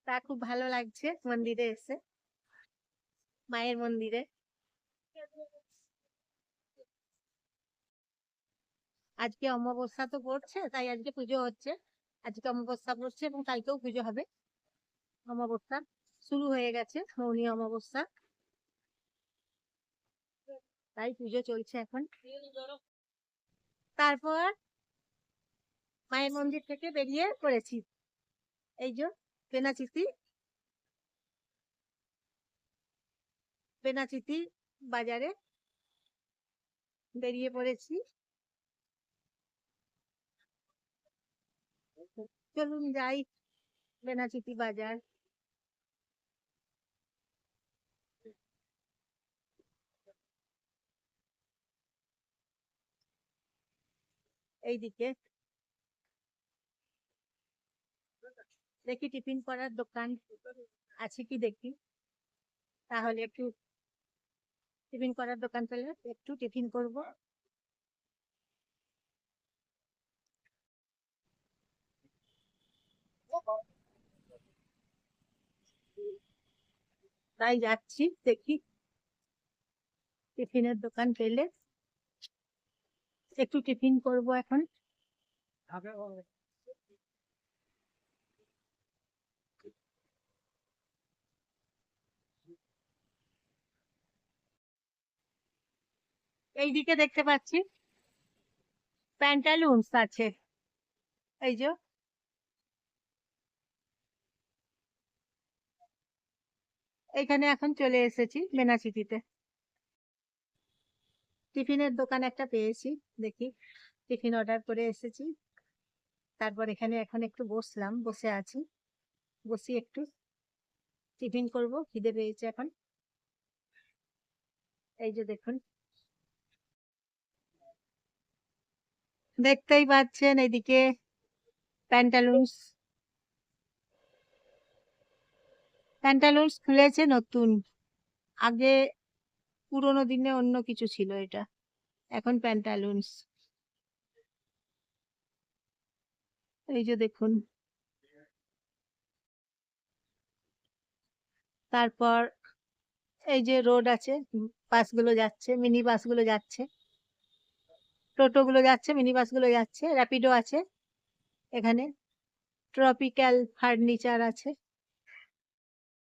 তা খুব ভালো লাগছে মন্দিরে এসে, মায়ের মন্দিরে। আজকে অমাবস্যা তো পড়ছে, তাই আজকে পুজো হচ্ছে। আজকে অমাবস্যা পড়ছে এবং কালকেও পুজো হবে। অমাবস্যা শুরু হয়ে গেছে, মৌনী অমাবস্যা, তাই পুজো চলছে এখন। তারপর মায়ের মন্দির থেকে বেরিয়ে পড়েছি, এই যে বেনাচিতি, বেনাচিতি বাজারে বেরিয়ে পড়েছি। চলুন যাই বেনাচিতি বাজার। এইদিকে দেখি টিফিন করার দোকান আছে কি দেখি, তাহলে একটু টিফিন করার দোকান পেলে একটু টিফিন করব। তাই যাচ্ছি, দেখি টিফিনের দোকান পেলে একটু টিফিন করব এখন। এইদিকে দেখতে পাচ্ছি প্যান্টালুনস আছে, এই যে এখানে এখন চলে এসেছি বেনাচিতিতে। টিফিনের দোকান একটা পেয়েছি, দেখি টিফিন অর্ডার করে এসেছি। তারপর এখানে এখন একটু বসলাম, বসে আছি, বসি একটু টিফিন করব, খিদে পেয়েছে এখন। এই যে দেখুন, দেখতেই পাচ্ছেন এইদিকে প্যান্টালুনস, প্যান্টালুনস খুলেছে নতুন। আগে পুরোনো দিনে অন্য কিছু ছিল এটা, এখন প্যান্টালুনস। এই যে দেখুন, তারপর এই যে রোড আছে, বাসগুলো যাচ্ছে, মিনি বাসগুলো যাচ্ছে, টোটো গুলো যাচ্ছে, মিনি বাসগুলো যাচ্ছে, র্যাপিডো আছে এখানে, ট্রপিক্যাল ফার্নিচার আছে।